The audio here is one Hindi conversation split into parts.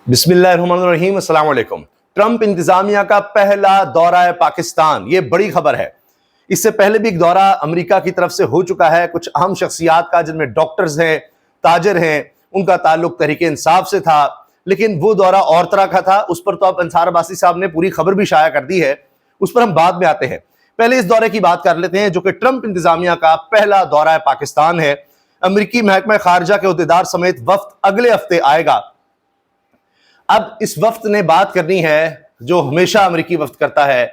बिस्मिल्लाहिर्रहमानिर्रहीम, अस्सलाम वालेकुम। ट्रंप इंतजामिया का पहला दौरा है पाकिस्तान, ये बड़ी खबर है। इससे पहले भी एक दौरा अमेरिका की तरफ से हो चुका है कुछ अहम शख्सियात का, जिनमें डॉक्टर्स हैं, ताजिर हैं, उनका ताल्लुक तहरीक इंसाफ से था, लेकिन वो दौरा और तरह का था। उस पर तो अब अंसार अब्बासी साहब ने पूरी खबर भी शाया कर दी है, उस पर हम बाद में आते हैं। पहले इस दौरे की बात कर लेते हैं, जो कि ट्रंप इंतजामिया का पहला दौरा है पाकिस्तान है। अमेरिकी महकमा खारजा के अहदेदार समेत वफ्द अगले हफ्ते आएगा। अब इस वफ्त ने बात करनी है जो हमेशा अमेरिकी वफ्त करता है।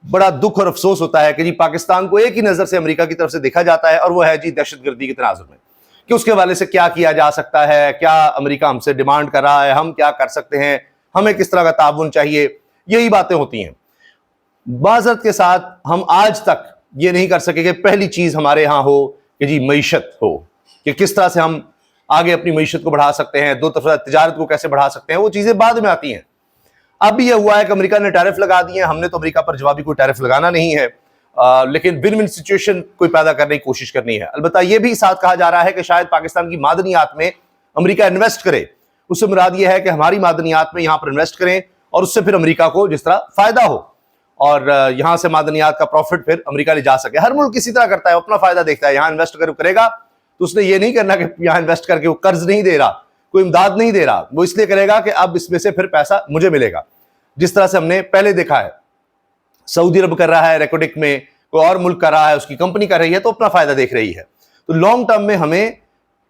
बड़ा दुख और अफसोस होता है कि जी पाकिस्तान को एक ही नजर से अमेरिका की तरफ से देखा जाता है, और वो है जी दहशतगर्दी के तनाजुर में, कि उसके हवाले से क्या किया जा सकता है, क्या अमेरिका हमसे डिमांड कर रहा है, हम क्या कर सकते हैं, हमें किस तरह का ताउन चाहिए, यही बातें होती हैं। बाज़त के साथ हम आज तक ये नहीं कर सके कि पहली चीज हमारे यहां हो कि जी मईशत हो, कि किस तरह से हम आगे अपनी मईशत को बढ़ा सकते हैं, दो तरफा तिजारत को कैसे बढ़ा सकते हैं, वो चीजें बाद में आती हैं। अब यह हुआ है कि अमेरिका ने टैरिफ लगा दिए। हमने तो अमेरिका पर जवाबी कोई टैरिफ लगाना नहीं है, लेकिन विन विन सिचुएशन कोई पैदा करने की कोशिश करनी है। अलबत्ता यह भी साथ कहा जा रहा है कि शायद पाकिस्तान की मादनियात में अमेरिका इन्वेस्ट करे। उससे मुराद यह है कि हमारी मादनियात में यहां पर इन्वेस्ट करें और उससे फिर अमेरिका को जिस तरह फायदा हो, और यहां से मादनियात का प्रॉफिट फिर अमेरिका ले जा सके। हर मुल्क इसी तरह करता है, अपना फायदा देखता है। यहां इन्वेस्ट करेगा तो उसने ये नहीं करना कि यहां इन्वेस्ट करके वो कर्ज नहीं दे रहा, कोई इमदाद नहीं दे रहा, वो इसलिए करेगा कि अब इसमें से फिर पैसा मुझे मिलेगा। जिस तरह से हमने पहले देखा है, सऊदी अरब कर रहा है रेकोडिक में, कोई और मुल्क कर रहा है, उसकी कंपनी कर रही है तो अपना फायदा देख रही है। तो लॉन्ग टर्म में हमें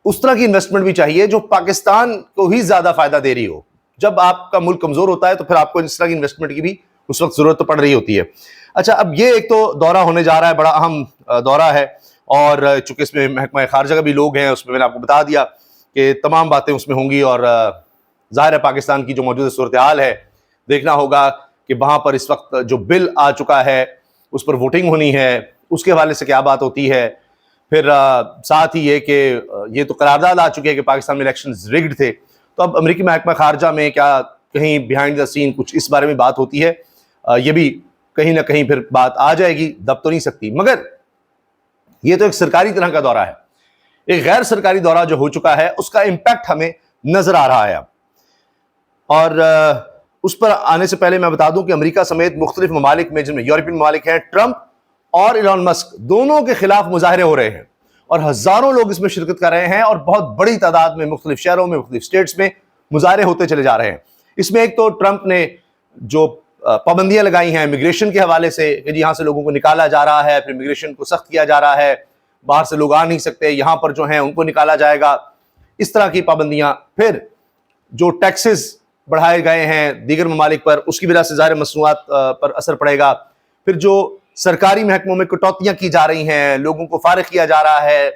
उस तरह की इन्वेस्टमेंट भी चाहिए जो पाकिस्तान को ही ज्यादा फायदा दे रही हो। जब आपका मुल्क कमजोर होता है तो फिर आपको इस तरह की इन्वेस्टमेंट की भी उस वक्त जरूरत तो पड़ रही होती है। अच्छा, अब ये एक तो दौरा होने जा रहा है, बड़ा अहम दौरा है, और चूंकि इसमें महकमा खारजा का भी लोग हैं, उसमें मैंने आपको बता दिया कि तमाम बातें उसमें होंगी। और जाहिर है पाकिस्तान की जो मौजूदा सूरत हाल है, देखना होगा कि वहां पर इस वक्त जो बिल आ चुका है उस पर वोटिंग होनी है, उसके हवाले से क्या बात होती है। फिर साथ ही ये कि ये तो करारदाद आ चुकी है कि पाकिस्तान में इलेक्शन रिग्ड थे, तो अब अमेरिकी महकमा खारजा में क्या कहीं बिहाइंड द सीन कुछ इस बारे में बात होती है, ये भी कहीं ना कहीं फिर बात आ जाएगी, दब तो नहीं सकती। मगर ये तो एक सरकारी तरह का दौरा है। एक गैर सरकारी दौरा जो हो चुका है उसका इंपैक्ट हमें नजर आ रहा है अब। और उस पर आने से पहले मैं बता दूं कि अमेरिका समेत मुख्तलिफ ममालिक में, जिनमें यूरोपियन ममालिक हैं, ट्रंप और इलॉन मस्क दोनों के खिलाफ मुजाहरे हो रहे हैं, और हजारों लोग इसमें शिरकत कर रहे हैं, और बहुत बड़ी तादाद में मुख्तलिफ शहरों में, मुख्तलिफ स्टेट्स में मुजाहरे होते चले जा रहे हैं। इसमें एक तो ट्रंप ने जो पाबंदियां लगाई हैं इमिग्रेशन के हवाले से, कि यहां से लोगों को निकाला जा रहा है, फिर इमिग्रेशन को सख्त किया जा रहा है, बाहर से लोग आ नहीं सकते, यहां पर जो हैं उनको निकाला जाएगा, इस तरह की पाबंदियां। फिर जो टैक्सेस बढ़ाए गए हैं दीगर ममालिक पर, उसकी वजह से ज़ाहिर मसनूआत पर असर पड़ेगा। फिर जो सरकारी महकमों में कटौतियां की जा रही हैं, लोगों को फारिग किया जा रहा है,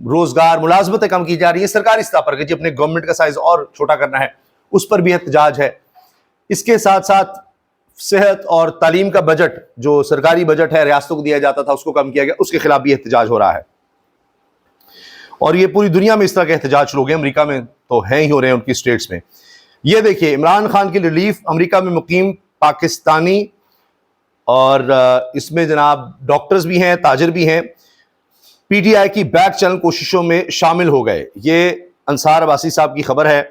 रोजगार मुलाजमतें कम की जा रही है सरकारी सतह पर, कि जी अपने गवर्नमेंट का साइज और छोटा करना है, उस पर भी एहतजाज है। इसके साथ साथ सेहत और तालीम का बजट, जो सरकारी बजट है रियासतों को दिया जाता था, उसको कम किया गया, उसके खिलाफ भी एहतजाज हो रहा है। और ये पूरी दुनिया में इस तरह के एहतजाज शुरू हो गए, अमेरिका में तो हैं ही हो रहे हैं उनकी स्टेट्स में। ये देखिए, इमरान खान की रिलीफ अमेरिका में मुकीम पाकिस्तानी, और इसमें जनाब डॉक्टर्स भी हैं, ताजिर भी हैं, पीटीआई की बैक चैनल कोशिशों में शामिल हो गए। ये अंसार अब्बासी साहब की खबर है,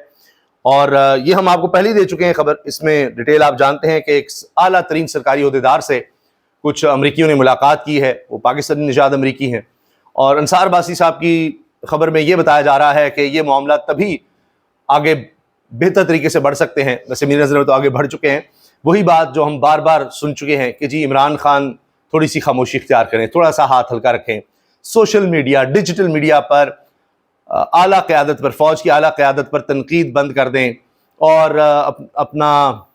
और ये हम आपको पहले ही दे चुके हैं खबर। इसमें डिटेल आप जानते हैं कि एक आला तरीन सरकारी ओहदेदार से कुछ अमरीकियों ने मुलाकात की है, वो पाकिस्तानी निजात अमरीकी हैं। और अंसार अब्बासी साहब की खबर में ये बताया जा रहा है कि ये मामला तभी आगे बेहतर तरीके से बढ़ सकते हैं, वैसे मेरी नज़र में तो आगे बढ़ चुके हैं। वही बात जो हम बार बार सुन चुके हैं कि जी इमरान खान थोड़ी सी खामोशी इख्तियार करें, थोड़ा सा हाथ हल्का रखें, सोशल मीडिया, डिजिटल मीडिया पर आला क़यादत पर, फौज की आला क़यादत पर तनकीद बंद कर दें, और अपना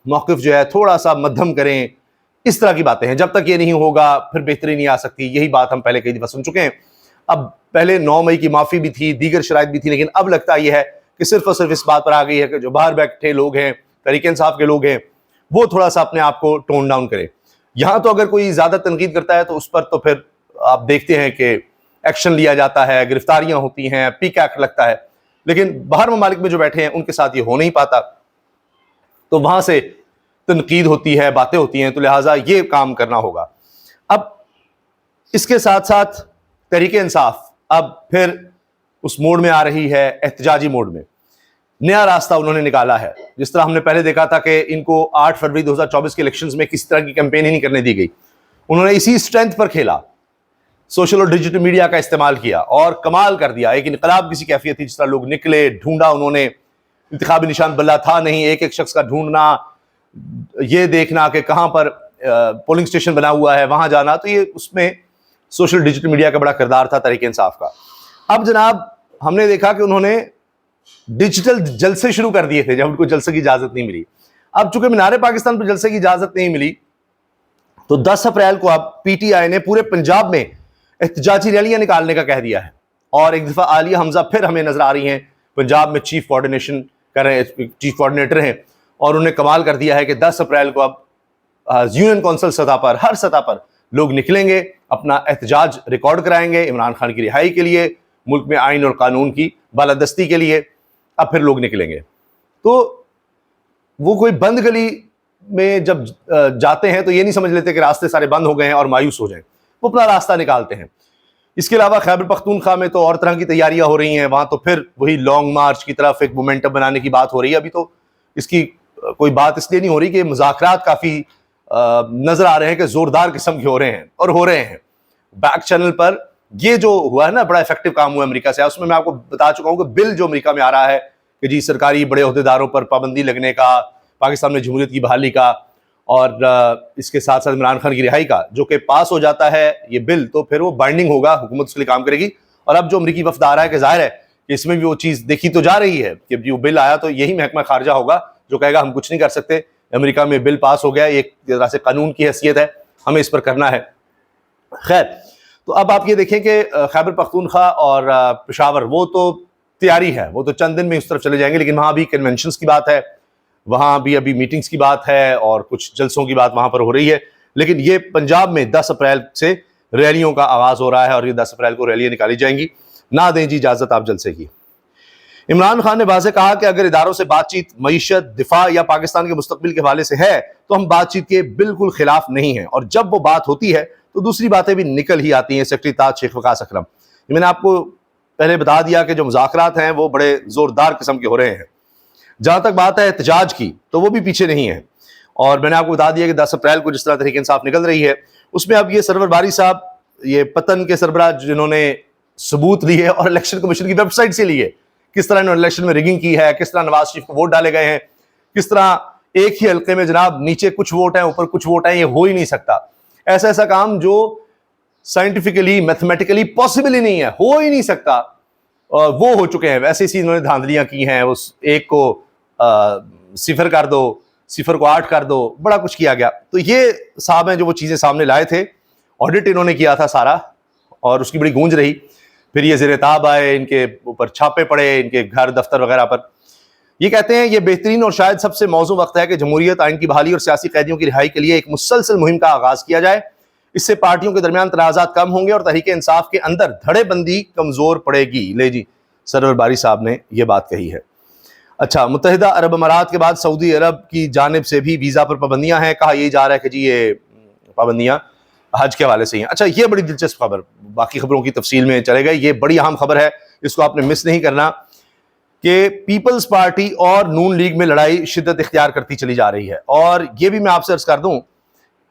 मौक़िफ़ जो है थोड़ा सा मध्यम करें। इस तरह की बातें हैं। जब तक ये नहीं होगा फिर बेहतरी नहीं आ सकती। यही बात हम पहले कई दफ़ा सुन चुके हैं। अब पहले 9 मई की माफ़ी भी थी, दीगर शराइत भी थी, लेकिन अब लगता यह है कि सिर्फ और सिर्फ इस बात पर आ गई है कि जो बाहर बैठे लोग हैं, तहरीक इंसाफ के लोग हैं, वो थोड़ा सा अपने आप को टोन डाउन करें। यहाँ तो अगर कोई ज़्यादा तनकीद करता है तो उस पर तो फिर आप देखते हैं कि एक्शन लिया जाता है, गिरफ्तारियां होती हैं, पीक एक्ट लगता है। लेकिन बाहर ममालिक में जो बैठे हैं उनके साथ ये हो नहीं पाता, तो वहां से तनकीद होती है, बातें होती हैं, तो लिहाजा ये काम करना होगा। अब इसके साथ साथ तहरीक इंसाफ अब फिर उस मोड में आ रही है, एहतजाजी मोड में। नया रास्ता उन्होंने निकाला है। जिस तरह हमने पहले देखा था कि इनको 8 फरवरी 2024 के इलेक्शंस में किसी तरह की कैंपेन ही नहीं करने दी गई, उन्होंने इसी स्ट्रेंथ पर खेला, सोशल और डिजिटल मीडिया का इस्तेमाल किया और कमाल कर दिया। एक इनकलाब किसी कैफियत थी, जिस तरह लोग निकले, ढूंढा उन्होंने, इंतखाबी निशान बल्ला था नहीं, एक एक शख्स का ढूंढना, ये देखना कि कहां पर पोलिंग स्टेशन बना हुआ है, वहां जाना, तो ये उसमें सोशल डिजिटल मीडिया का बड़ा किरदार था तहरीक इंसाफ का। अब जनाब हमने देखा कि उन्होंने डिजिटल जलसे शुरू कर दिए थे जब उनको जलसे की इजाजत नहीं मिली। अब चूंकि मीनार पाकिस्तान पर जलसे की इजाजत नहीं मिली, तो 10 अप्रैल को अब पीटीआई ने पूरे पंजाब में एहतजाजी रैलियां निकालने का कह दिया है। और एक दफा आलिया हमजा फिर हमें नजर आ रही हैं पंजाब में चीफ कोऑर्डिनेशन कर रहे हैं, चीफ कोऑर्डिनेटर हैं, और उन्हें कमाल कर दिया है कि 10 अप्रैल को अब यूनियन काउंसिल सतह पर, हर सतह पर लोग निकलेंगे, अपना एहतजाज रिकॉर्ड कराएंगे इमरान खान की रिहाई के लिए, मुल्क में आइन और कानून की बालादस्ती के लिए। अब फिर लोग निकलेंगे, तो वो कोई बंद गली में जब जाते हैं तो ये नहीं समझ लेते कि रास्ते सारे बंद हो गए हैं और मायूस हो जाएं, वो अपना रास्ता निकालते हैं। इसके अलावा खैबर पख्तूनख्वा में तो और तरह की तैयारियां हो रही हैं, वहां तो फिर वही लॉन्ग मार्च की तरफ एक मोमेंटम बनाने की बात हो रही है। अभी तो इसकी कोई बात इसलिए नहीं हो रही कि मुज़ाकरात काफी नजर आ रहे हैं कि जोरदार किस्म के हो रहे हैं, और हो रहे हैं। बैक चैनल पर ये जो हुआ है ना, बड़ा इफेक्टिव काम हुआ अमेरिका से। उसमें मैं आपको बता चुका हूं कि बिल जो अमेरिका में आ रहा है कि जी सरकारी बड़े ओहदेदारों पर पाबंदी लगने का, पाकिस्तान में जमहूरियत की बहाली का, और इसके साथ साथ इमरान खान की रिहाई का, जो कि पास हो जाता है ये बिल, तो फिर वो बाइंडिंग होगा, हुकूमत उसके लिए काम करेगी। और अब जो अमरीकी वफ्द आ रहा है कि जाहिर है कि इसमें भी वो चीज़ देखी तो जा रही है कि जो बिल आया तो यही महकमा खारजा होगा जो कहेगा हम कुछ नहीं कर सकते, अमेरिका में बिल पास हो गया, एक तरह से कानून की हैसियत है, हमें इस पर करना है। खैर, तो अब आप ये देखें कि खैबर पख्तूनख्वा और पेशावर, वो तो तैयारी है, वो तो चंद दिन में उस तरफ चले जाएंगे, लेकिन वहाँ भी कन्वेंशंस की बात है, वहाँ भी अभी मीटिंग्स की बात है और कुछ जलसों की बात वहाँ पर हो रही है। लेकिन ये पंजाब में 10 अप्रैल से रैलियों का आगाज़ हो रहा है और ये 10 अप्रैल को रैलियाँ निकाली जाएंगी। ना दें जी इजाज़त आप जलसे की। इमरान खान ने वाज़ेह कहा कि अगर इदारों से बातचीत मईशत, दिफा या पाकिस्तान के मुस्तकबिल के हवाले से है तो हम बातचीत के बिल्कुल खिलाफ नहीं हैं, और जब वो बात होती है तो दूसरी बातें भी निकल ही आती हैं। सेक्रेटरी ताज शेख वकास अकरम, मैंने आपको पहले बता दिया कि जो मुज़ाकरात हैं वो बड़े ज़ोरदार किस्म के हो रहे हैं। जहां तक बात है एहतजाज की, तो वो भी पीछे नहीं है। और मैंने आपको बता दिया कि 10 अप्रैल को जिस तरह तहरीक इंसाफ निकल रही है, उसमें अब ये सरवर बारी साहब, ये पतन के सरबराह जिन्होंने सबूत लिए और इलेक्शन कमीशन की वेबसाइट से लिए, किस तरह इन्होंने इलेक्शन में रिगिंग की है, किस तरह नवाज शरीफ को वोट डाले गए हैं, किस तरह एक ही हल्के में जनाब नीचे कुछ वोट हैं ऊपर कुछ वोट हैं, ये हो ही नहीं सकता। ऐसा ऐसा काम जो साइंटिफिकली मैथमेटिकली पॉसिबल ही नहीं है, हो ही नहीं सकता, वो हो चुके हैं। वैसे ही इन्होंने धांधलियां की हैं, उस एक को सिफर कर दो, सिफर को 8 कर दो, बड़ा कुछ किया गया। तो ये साहब हैं जो वो चीज़ें सामने लाए थे, ऑडिट इन्होंने किया था सारा, और उसकी बड़ी गूंज रही। फिर ये ज़ेर-ए-ताब आए, इनके ऊपर छापे पड़े, इनके घर दफ्तर वगैरह पर। ये कहते हैं ये बेहतरीन और शायद सबसे मौजूद वक्त है कि जमहूरियत, आइन की बहाली और सियासी कैदियों की रिहाई के लिए एक मुसलसल मुहिम का आगाज़ किया जाए। इससे पार्टियों के दरमियान तनाज़ात कम होंगे और तहरीक इंसाफ के अंदर धड़ेबंदी कमज़ोर पड़ेगी। ले जी, सरवर बारी साहब ने यह बात कही है। अच्छा, मुत्तहिदा अरब अमारात के बाद सऊदी अरब की जानिब से भी वीज़ा पर पाबंदियां हैं। कहा यह जा रहा है कि जी ये पाबंदियां हज के हवाले से ही हैं। अच्छा, ये बड़ी दिलचस्प खबर, बाकी खबरों की तफसील में चले गए, ये बड़ी अहम खबर है, इसको आपने मिस नहीं करना, कि पीपल्स पार्टी और नून लीग में लड़ाई शिद्दत इख्तियार करती चली जा रही है। और ये भी मैं आपसे अर्ज कर दूं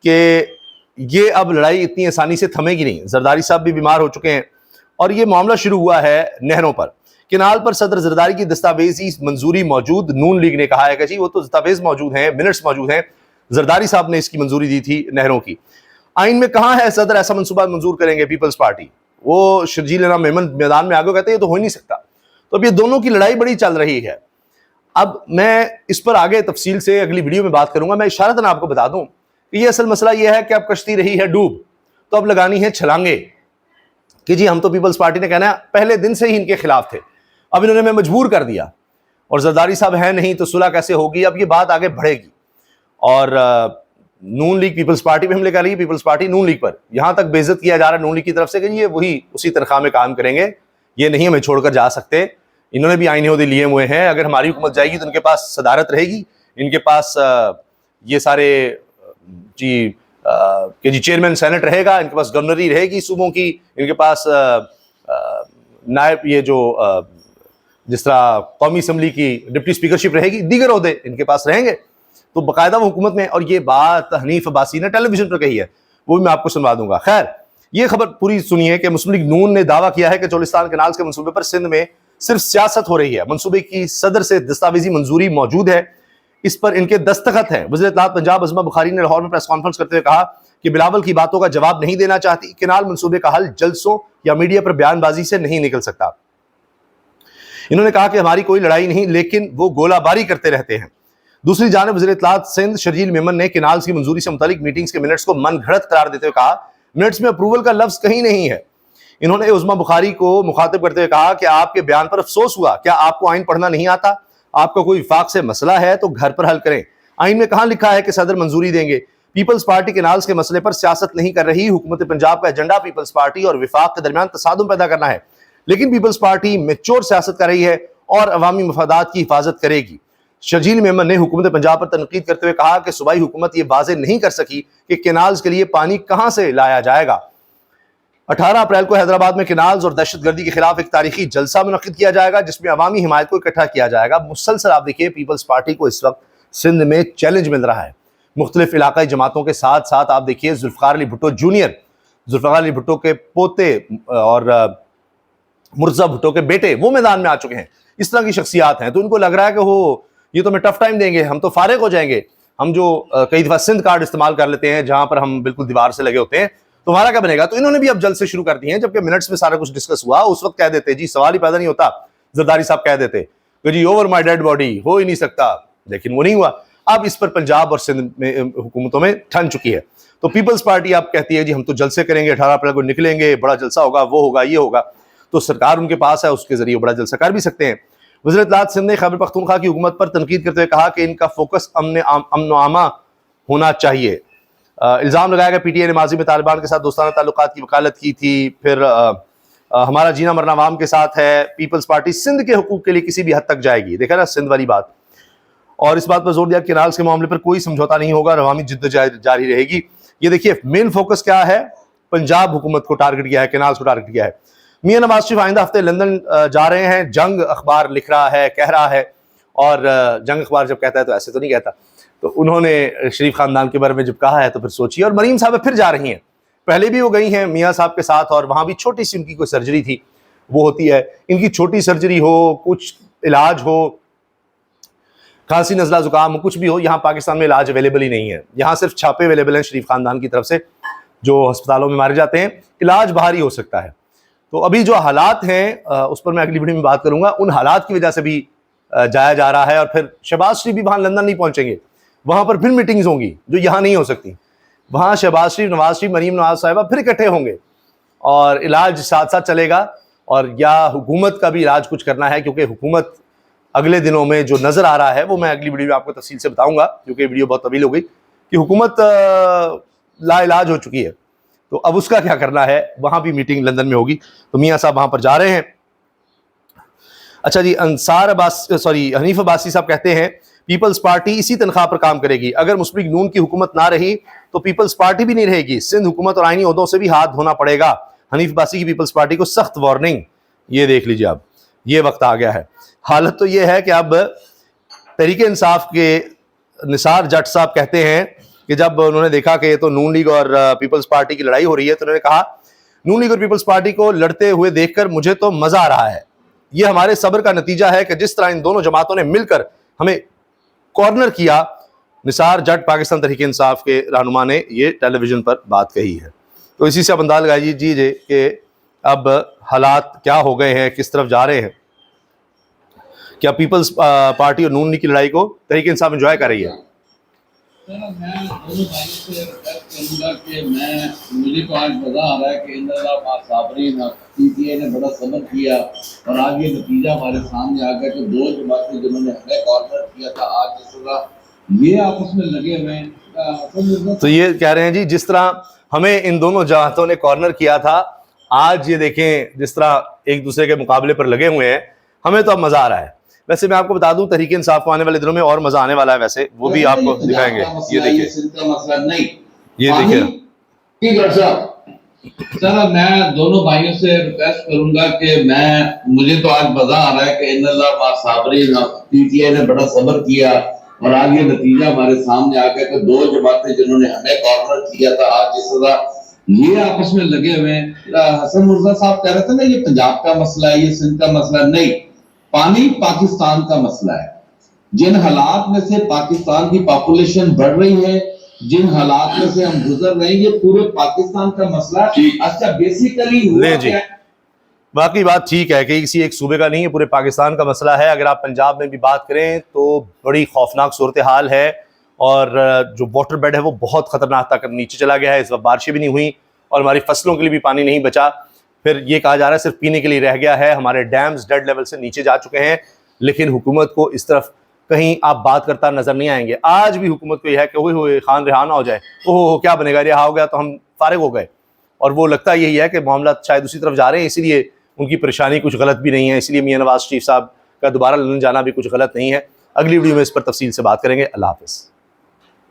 कि ये अब लड़ाई इतनी आसानी से थमेगी नहीं। जरदारी साहब भी बीमार हो चुके हैं और ये मामला शुरू हुआ है नहरों पर। किनाल पर सदर जरदारी की दस्तावेजी मंजूरी मौजूद, नून लीग ने कहा है कि जी वो तो दस्तावेज मौजूद हैं, मिनट्स मौजूद हैं, जरदारी साहब ने इसकी मंजूरी दी थी नहरों की। आइन में कहाँ है सदर ऐसा मनसूबा मंजूर करेंगे पीपल्स पार्टी? वो शर्जील मेमन मैदान में आगे कहते हैं ये तो हो ही नहीं सकता। तो अब ये दोनों की लड़ाई बड़ी चल रही है। अब मैं इस पर आगे तफसील से अगली वीडियो में बात करूंगा। मैं इशारतन आपको बता दूं कि ये असल मसला ये है कि अब कश्ती रही है डूब, तो अब लगानी है छलांगे कि जी हम तो पीपल्स पार्टी ने कहना है, पहले दिन से ही इनके खिलाफ थे, अब इन्होंने हमें मजबूर कर दिया और जरदारी साहब है नहीं तो सुलह कैसे होगी। अब ये बात आगे बढ़ेगी और नून लीग पीपल्स पार्टी पे हमले कर रही है, पीपल्स पार्टी नून लीग पर यहां तक बेइज्जत किया जा रहा है नून लीग की तरफ से कि ये वही उसी तनख्वाह में काम करेंगे, ये नहीं हमें छोड़कर जा सकते, इन्होंने भी आईनी ओहदे लिए हुए हैं, अगर हमारी हुकूमत जाएगी तो इनके पास सदारत रहेगी, इनके पास ये सारे जी कि जी चेयरमैन सेनेट रहेगा, इनके पास गवर्नरी रहेगी सूबों की, इनके पास नायब ये जो जिस तरह कौमी असम्बली की डिप्टी स्पीकरशिप रहेगी, दीगर ओहदे इनके पास रहेंगे। तो बाकायदा वो हुकूमत में, और ये बात हनीफ अब्बासी ने टेलीविजन पर कही है, वो भी मैं आपको सुनवा दूंगा। खैर, ये खबर पूरी सुनिए कि मुस्लिम लीग नून ने दावा किया है कि चोलिस्तान कैनाल्स के मंसूबे पर सिंध में सिर्फ सियासत हो रही है। मंसूबे की सदर से दस्तावेजी मंजूरी मौजूद है, इस पर इनके दस्तखत हैं। वज़ीर इत्तलात पंजाब अज़मा बुखारी ने लाहौर में प्रेस कॉन्फ्रेंस करते हुए कहा कि बिलावल की बातों का जवाब नहीं देना चाहती। कैनाल मंसूबे का हल जलसों या मीडिया पर बयानबाजी से नहीं निकल सकता। इन्होंने कहा कि हमारी कोई लड़ाई नहीं, लेकिन वो गोलाबारी करते रहते हैं। दूसरी जानिब वज़ीर इत्तलात सिंध शर्जील मेमन ने कैनाल्स की मंजूरी से मुतालिक मीटिंग्स के मिनट्स को मनगढ़ंत करार देते हुए कहा, मिनट्स में अप्रूवल का लफ्ज कहीं नहीं है। इन्होंने उज़मा बुखारी को मुखातिब करते हुए कहा कि आपके बयान पर अफसोस हुआ, क्या आपको आइन पढ़ना नहीं आता? आपका कोई विफाक से मसला है तो घर पर हल करें। आइन में कहां लिखा है कि सदर मंजूरी देंगे? पीपल्स पार्टी कैनाल्स के मसले पर सियासत नहीं कर रही। हुकूमत पंजाब का एजेंडा पीपल्स पार्टी और विफाक के दरमियान तसादुम पैदा करना है, लेकिन पीपल्स पार्टी मैच्योर सियासत कर रही है और अवामी मफादात की हिफाजत करेगी। शर्जील मेमन ने हुकूमत पंजाब पर तनकीद करते हुए कहा कि सूबाई हुकूमत ये वाज़ेह नहीं कर सकी कि कैनाल्स के लिए पानी कहां से लाया जाएगा। 18 अप्रैल को हैदराबाद में कैनाल्स और दहशतगर्दी के खिलाफ एक तारीखी जलसा मुनक्किद किया जाएगा, जिसमें अवामी हिमायत को इकट्ठा किया जाएगा। मुसलसल आप देखिए, पीपल्स पार्टी को इस वक्त सिंध में चैलेंज मिल रहा है मुख्तलिफ इलाकाई जमातों के साथ साथ। आप देखिए, जुल्फ़िकार अली भुट्टो जूनियर, जुल्फ़िकार अली भुट्टो के पोते और मुर्तज़ा भुट्टो के बेटे वो मैदान में आ चुके हैं। इस तरह की शख्सियात हैं, तो उनको लग रहा है कि वो ये तो हमें टफ टाइम देंगे, हम तो फारिग हो जाएंगे। हम जो कई दफा सिंध कार्ड इस्तेमाल कर लेते हैं जहां पर हम बिल्कुल दीवार से लगे होते हैं, तो हमारा क्या बनेगा? तो इन्होंने भी अब जल्द से शुरू कर दिए हैं। जबकि मिनट्स में सारा कुछ डिस्कस हुआ, उस वक्त कह देते जी, सवाल ही पैदा नहीं होता, जरदारी साहब कह देते कि जी ओवर माई डेड बॉडी, हो ही नहीं सकता, लेकिन वो नहीं हुआ। अब इस पर पंजाब और सिंध में हुकूमतों में ठन चुकी है। तो पीपल्स पार्टी आप कहती है जी हम तो जलसे करेंगे, 18 अप्रैल को निकलेंगे, बड़ा जलसा होगा, वो होगा, ये होगा। तो सरकार उनके पास है, उसके जरिए बड़ा जलसा कर भी सकते हैं। वज़ीर इत्तलात सिंध ने खैबर पख्तूनख्वा की हुकूमत पर तनकीद करते हुए कहा कि इनका फोकस अमन व आमा होना चाहिए। इल्ज़ाम लगाया गया पीटीआई ने माजी में तालिबान के साथ दोस्ताना ताल्लुकात की वकालत की थी। फिर हमारा जीना मरना अवाम के साथ है। पीपल्स पार्टी सिंध के हुकूक के लिए किसी भी हद तक जाएगी। देखा ना सिंध वाली बात। और इस बात पर जोर दिया कि कैनाल्स के मामले पर कोई समझौता नहीं होगा, अवामी जिद्दोजहद जारी रहेगी। ये देखिए, मेन फोकस क्या है? पंजाब हुकूमत को टारगेट किया है, कैनाल्स को टारगेट किया है। मियां नवाज शरीफ आइंदा हफ्ते लंदन जा रहे हैं। जंग अखबार लिख रहा है, कह रहा है, और जंग अखबार जब कहता है तो ऐसे तो नहीं कहता। तो उन्होंने शरीफ खानदान के बारे में जब कहा है तो फिर सोचिए। और मरीम साहब फिर जा रही हैं, पहले भी वो गई हैं मियां साहब के साथ, और वहां भी छोटी सी उनकी कोई सर्जरी थी, वो होती है। इनकी छोटी सर्जरी हो, कुछ इलाज हो, खांसी नजला जुकाम हो, कुछ भी हो, यहाँ पाकिस्तान में इलाज अवेलेबल ही नहीं है। यहाँ सिर्फ छापे अवेलेबल हैं शरीफ खानदान की तरफ से, जो अस्पतालों में मारे जाते हैं। इलाज बाहर ही हो सकता है। तो अभी जो हालात हैं उस पर मैं अगली वीडियो में बात करूंगा। उन हालात की वजह से भी जाया जा रहा है। और फिर शहबाज शरीफ भी वहां लंदन नहीं पहुंचेंगे, वहां पर फिर मीटिंग्स होंगी जो यहाँ नहीं हो सकती। वहां शहबाज शरीफ, नवाज शरीफ, मरीम नवाज साहिबा फिर इकट्ठे होंगे और इलाज साथ साथ चलेगा। और या हुकूमत का भी इलाज कुछ करना है, क्योंकि हुकूमत अगले दिनों में जो नजर आ रहा है वो मैं अगली वीडियो में आपको तफसील से बताऊंगा, क्योंकि वीडियो बहुत तवील हो गई, कि हुकूमत लाइलाज हो चुकी है। तो अब उसका क्या करना है? वहां भी मीटिंग लंदन में होगी, तो मियां साहब वहां पर जा रहे हैं। अच्छा जी, हनीफ अब्बासी साहब कहते हैं पीपल्स पार्टी इसी तनख्वाह पर काम करेगी। अगर मुस्लिम लीग नून की हुकूमत ना रही तो पीपल्स पार्टी भी नहीं रहेगी। सिंध हुकूमत और आईनी ओहदों से भी हाथ धोना पड़ेगा। हनीफ अब्बासी की पीपल्स पार्टी को सख्त वार्निंग। ये देख लीजिए, अब ये वक्त आ गया है। हालत तो ये है कि अब तहरीक इंसाफ के निसार जट साहब कहते हैं कि जब उन्होंने देखा कि ये तो नून लीग और पीपल्स पार्टी की लड़ाई हो रही है, तो उन्होंने कहा नून लीग और पीपल्स पार्टी को लड़ते हुए देखकर मुझे तो मजा आ रहा है। ये हमारे सब्र का नतीजा है कि जिस तरह इन दोनों जमातों ने मिलकर हमें कॉर्नर किया। निसार जट पाकिस्तान तहरीक इंसाफ के रहनुमा ने ये टेलीविजन पर बात कही है। तो इसी से आप अंदाजा लगाइए जी कि अब हालात क्या हो गए हैं, किस तरफ जा रहे हैं। क्या पीपल्स पार्टी और नून लीग की लड़ाई को तहरीक इंसाफ एंजॉय कर रही है? मैं दोनों भाई से कहूँगा कि मुझे तो आज मज़ा आ रहा है कि पीटीआई ने बड़ा सब्र किया और आज ये नतीजा हमारे सामने आ गया कि दो जमातें जिन्होंने हमें कॉर्नर किया था, आज जिस तरह ये आपस में लगे हुए हैं। तो ये कह रहे हैं जी, जिस तरह हमें इन दोनों जमातों ने कॉर्नर किया था, आज ये देखें जिस तरह एक दूसरे के मुकाबले पर लगे हुए हैं, हमें तो अब मजा आ रहा है। वैसे मैं आपको बता दूं, तहरीक इंसाफ को आने वाले दिनों में और मजा आने वाला है। वैसे वो भी आपको दिखाएंगे। ये देखिए, ये देखिए, सर मैं दोनों भाइयों से रिक्वेस्ट करूंगा कि मुझे तो आज मजा आ रहा है कि इन्नल्लाह मा साबरीन, पीटीआई ने बड़ा सब्र किया और आज ये नतीजा हमारे सामने आ गया कि दो जमातें जिन्होंने हमें कॉर्नर किया था आज इस तरह ये आपस में लगे हुए हैं। हसन मुर्जा साहब कह रहे थे ना ये पंजाब का मसला है, ये सिंध का मसला नहीं, पानी पाकिस्तान का मसला है। जिन हालात में से पाकिस्तान की पॉपुलेशन बढ़ रही है, जिन हालात में से हम गुजर रहे हैं, ये पूरे पाकिस्तान का मसला है। अच्छा बेसिकली ले जी, बाकी बात ठीक है कि किसी एक सूबे का नहीं है, पूरे पाकिस्तान का मसला है। अगर आप पंजाब में भी बात करें तो बड़ी खौफनाक सूरत हाल है और जो वाटर बेड है वो बहुत खतरनाक तक नीचे चला गया है। इस वक्त बारिशें भी नहीं हुई और हमारी फसलों के लिए भी पानी नहीं बचा। फिर ये कहा जा रहा है सिर्फ पीने के लिए रह गया है। हमारे डैम्स डेड लेवल से नीचे जा चुके हैं, लेकिन हुकूमत को इस तरफ कहीं आप बात करता नजर नहीं आएंगे। आज भी हुकूमत को यह है कि ओए खान रिहा ना हो जाए, ओहो क्या बनेगा, रिहा हो गया तो हम फारिग हो गए। और वो लगता यही है कि मामला शायद उसी तरफ जा रहे हैं, इसीलिए उनकी परेशानी कुछ गलत भी नहीं है। इसलिए मियां नवाज शरीफ साहब का दोबारा लंदन जाना भी कुछ गलत नहीं है। अगली वीडियो में इस पर तफसील से बात करेंगे। अल्लाह हाफिज़।